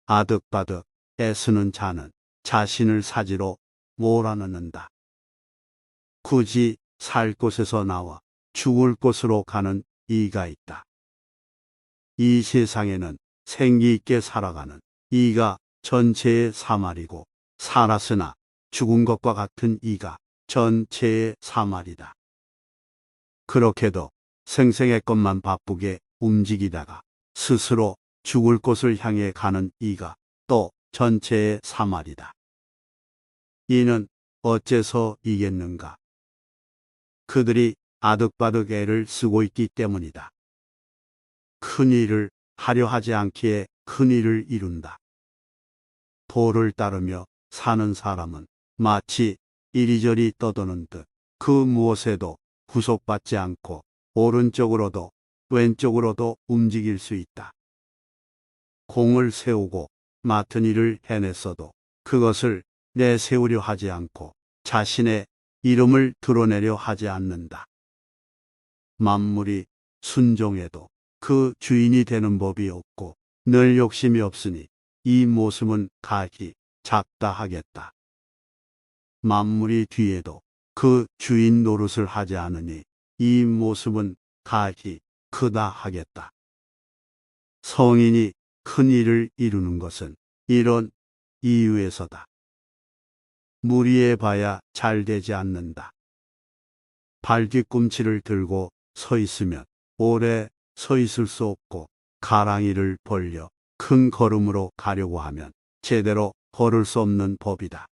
아득바득 애쓰는 자는 자신을 사지로 몰아넣는다. 굳이 살 곳에서 나와 죽을 곳으로 가는 이가 있다. 이 세상에는 생기 있게 살아가는 이가 전체의 사말이고, 살았으나 죽은 것과 같은 이가 전체의 사말이다. 그렇게도 생생했건만 바쁘게 움직이다가 스스로 죽을 곳을 향해 가는 이가 또 전체의 사말이다. 이는 어째서 이겠는가? 그들이 아득바득 애를 쓰고 있기 때문이다. 큰 일을 하려 하지 않기에 큰 일을 이룬다. 도를 따르며 사는 사람은 마치 이리저리 떠도는 듯 그 무엇에도 구속받지 않고 오른쪽으로도 왼쪽으로도 움직일 수 있다. 공을 세우고 맡은 일을 해냈어도 그것을 내세우려 하지 않고 자신의 이름을 드러내려 하지 않는다. 만물이 순종해도 그 주인이 되는 법이 없고 늘 욕심이 없으니 이 모습은 가히 작다 하겠다. 만물이 뒤에도 그 주인 노릇을 하지 않으니 이 모습은 가히 크다 하겠다. 성인이 큰 일을 이루는 것은 이런 이유에서다. 무리해 봐야 잘 되지 않는다. 발뒤꿈치를 들고 서 있으면 오래 서 있을 수 없고, 가랑이를 벌려 큰 걸음으로 가려고 하면 제대로 걸을 수 없는 법이다.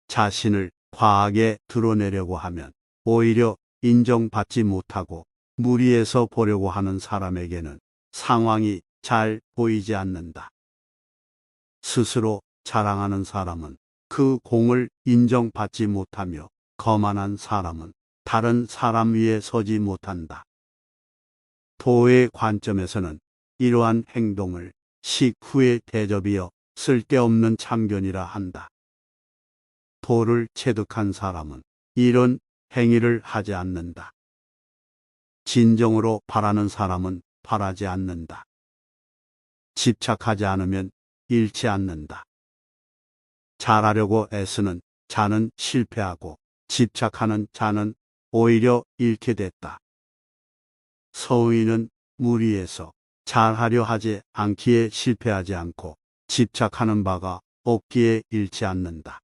자신을 과하게 드러내려고 하면 오히려 인정받지 못하고, 무리해서 보려고 하는 사람에게는 상황이 잘 보이지 않는다. 스스로 자랑하는 사람은 그 공을 인정받지 못하며, 거만한 사람은 다른 사람 위에 서지 못한다. 도의 관점에서는 이러한 행동을 식후의 대접이여 쓸데없는 참견이라 한다. 도를 체득한 사람은 이런 행위를 하지 않는다. 진정으로 바라는 사람은 바라지 않는다. 집착하지 않으면 잃지 않는다. 잘하려고 애쓰는 자는 실패하고, 집착하는 자는 오히려 잃게 됐다. 성인은 무리해서 잘하려 하지 않기에 실패하지 않고, 집착하는 바가 없기에 잃지 않는다.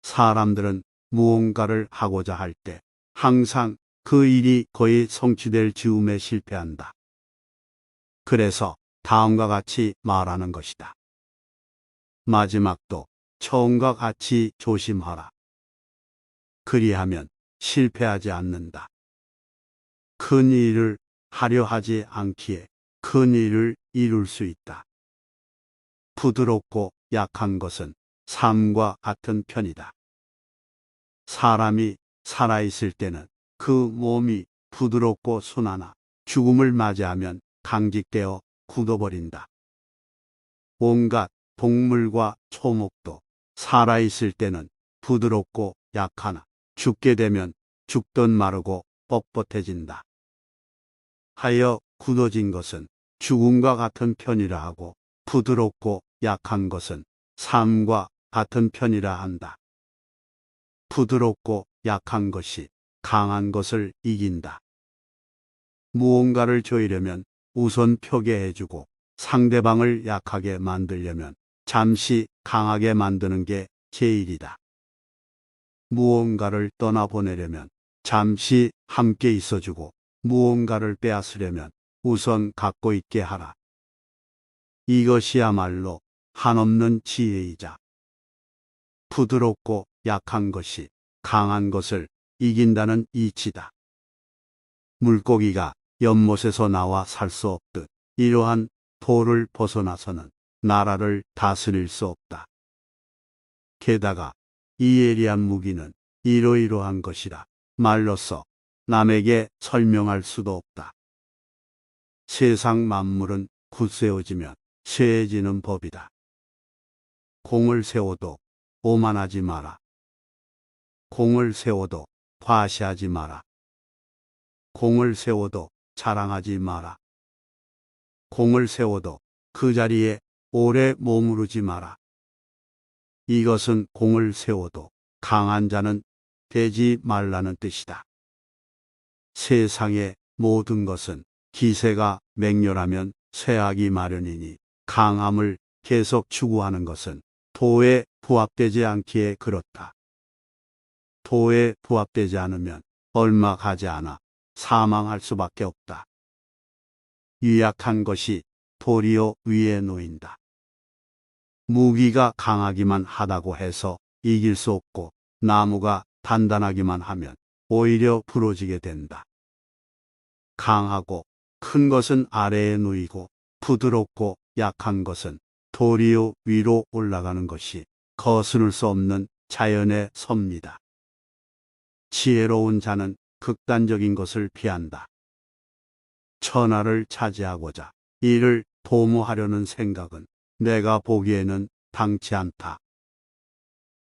사람들은 무언가를 하고자 할 때 항상 그 일이 거의 성취될 즈음에 실패한다. 그래서 다음과 같이 말하는 것이다. 마지막도 처음과 같이 조심하라. 그리하면 실패하지 않는다. 큰 일을 하려 하지 않기에 큰 일을 이룰 수 있다. 부드럽고 약한 것은 삶과 같은 편이다. 사람이 살아있을 때는 그 몸이 부드럽고 순하나 죽음을 맞이하면 강직되어 굳어버린다. 온갖 동물과 초목도 살아있을 때는 부드럽고 약하나 죽게 되면 죽던 마르고 뻣뻣해진다. 하여 굳어진 것은 죽음과 같은 편이라 하고, 부드럽고 약한 것은 삶과 같은 편이라 한다. 부드럽고 약한 것이 강한 것을 이긴다. 무언가를 조이려면 우선 표계해주고, 상대방을 약하게 만들려면 잠시 강하게 만드는 게 제일이다. 무언가를 떠나보내려면 잠시 함께 있어주고, 무언가를 빼앗으려면 우선 갖고 있게 하라. 이것이야말로 한없는 지혜이자 부드럽고 약한 것이 강한 것을 이긴다는 이치다. 물고기가 연못에서 나와 살 수 없듯 이러한 도를 벗어나서는 나라를 다스릴 수 없다. 게다가 이 예리한 무기는 이러이러한 것이라 말로써 남에게 설명할 수도 없다. 세상 만물은 굳세워지면 쇠해지는 법이다. 공을 세워도 오만하지 마라. 공을 세워도 과시하지 마라. 공을 세워도 자랑하지 마라. 공을 세워도 그 자리에 오래 머무르지 마라. 이것은 공을 세워도 강한 자는 되지 말라는 뜻이다. 세상의 모든 것은 기세가 맹렬하면 쇠하기 마련이니 강함을 계속 추구하는 것은 도에 부합되지 않기에 그렇다. 도에 부합되지 않으면 얼마 가지 않아 사망할 수밖에 없다. 유약한 것이 도리어 위에 놓인다. 무기가 강하기만 하다고 해서 이길 수 없고 나무가 단단하기만 하면 오히려 부러지게 된다. 강하고 큰 것은 아래에 놓이고 부드럽고 약한 것은 도리어 위로 올라가는 것이 거스를 수 없는 자연의 섭니다. 지혜로운 자는 극단적인 것을 피한다. 천하를 차지하고자 이를 도모하려는 생각은 내가 보기에는 당치 않다.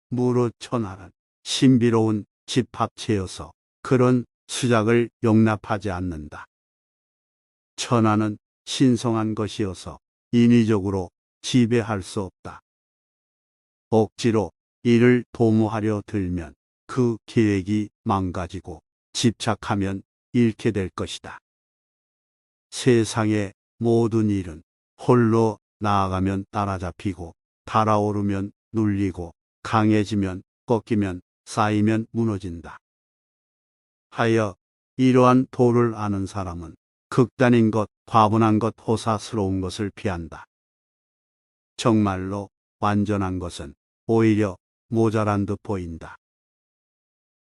무릇 천하는 신비로운 집합체여서 그런 수작을 용납하지 않는다. 천하는 신성한 것이어서 인위적으로 지배할 수 없다. 억지로 이를 도모하려 들면 그 계획이 망가지고 집착하면 잃게 될 것이다. 세상의 모든 일은 홀로 나아가면 따라잡히고 달아오르면 눌리고 강해지면 꺾이면 쌓이면 무너진다. 하여 이러한 도를 아는 사람은 극단인 것, 과분한 것, 호사스러운 것을 피한다. 정말로 완전한 것은 오히려 모자란 듯 보인다.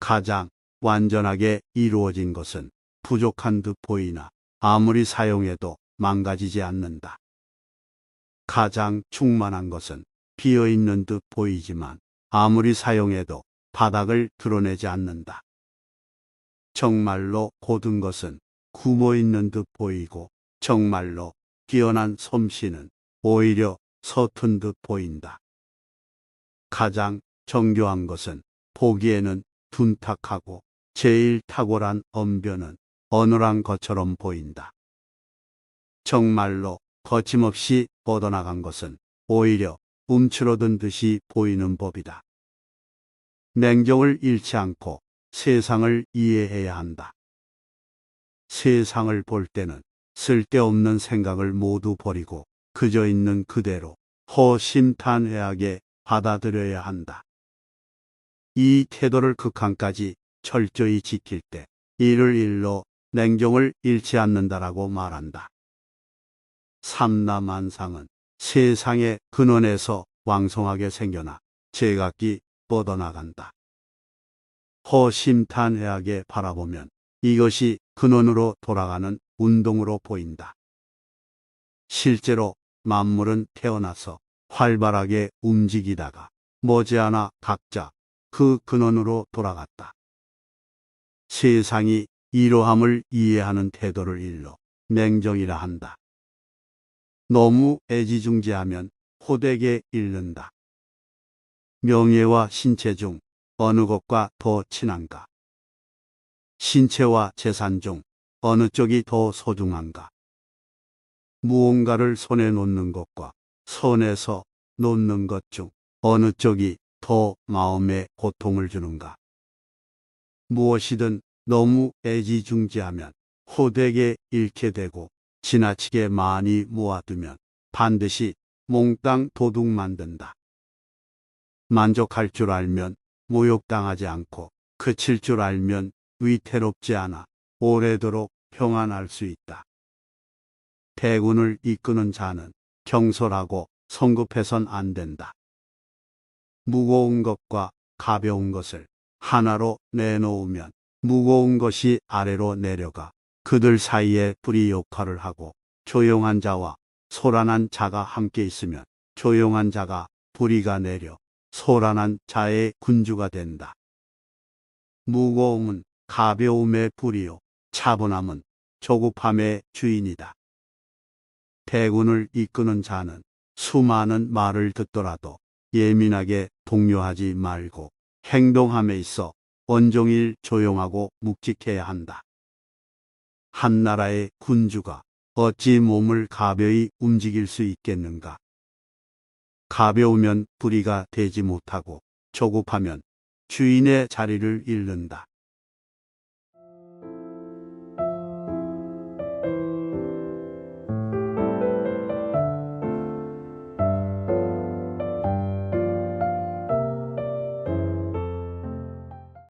가장 완전하게 이루어진 것은 부족한 듯 보이나 아무리 사용해도 망가지지 않는다. 가장 충만한 것은 비어있는 듯 보이지만 아무리 사용해도 바닥을 드러내지 않는다. 정말로 고든 것은 굶어있는 듯 보이고 정말로 뛰어난 솜씨는 오히려 서툰 듯 보인다. 가장 정교한 것은 보기에는 둔탁하고 제일 탁월한 언변은 어눌한 것처럼 보인다. 정말로 거침없이 뻗어나간 것은 오히려 움츠러든 듯이 보이는 법이다. 냉정을 잃지 않고 세상을 이해해야 한다. 세상을 볼 때는 쓸데없는 생각을 모두 버리고 그저 있는 그대로 허심탄회하게 받아들여야 한다. 이 태도를 극한까지 철저히 지킬 때 이를 일러 냉정을 잃지 않는다라고 말한다. 삼라만상은 세상의 근원에서 왕성하게 생겨나 제각기 뻗어나간다. 허심탄회하게 바라보면 이것이 근원으로 돌아가는 운동으로 보인다. 실제로 만물은 태어나서 활발하게 움직이다가 머지않아 각자 그 근원으로 돌아갔다. 세상이 이러함을 이해하는 태도를 일러 냉정이라 한다. 너무 애지중지하면 호되게 잃는다. 명예와 신체 중 어느 것과 더 친한가? 신체와 재산 중 어느 쪽이 더 소중한가? 무언가를 손에 놓는 것과 손에서 놓는 것 중 어느 쪽이 더 마음에 고통을 주는가? 무엇이든 너무 애지중지하면 호되게 잃게 되고 지나치게 많이 모아두면 반드시 몽땅 도둑 만든다. 만족할 줄 알면 모욕당하지 않고 그칠 줄 알면 위태롭지 않아 오래도록 평안할 수 있다. 대군을 이끄는 자는 경솔하고 성급해선 안 된다. 무거운 것과 가벼운 것을 하나로 내놓으면 무거운 것이 아래로 내려가 그들 사이에 뿌리 역할을 하고 조용한 자와 소란한 자가 함께 있으면 조용한 자가 뿌리가 내려 소란한 자의 군주가 된다. 무거움은 가벼움의 뿌리요 차분함은 조급함의 주인이다. 대군을 이끄는 자는 수많은 말을 듣더라도 예민하게 독려하지 말고 행동함에 있어 온종일 조용하고 묵직해야 한다. 한 나라의 군주가 어찌 몸을 가벼이 움직일 수 있겠는가? 가벼우면 부리가 되지 못하고 조급하면 주인의 자리를 잃는다.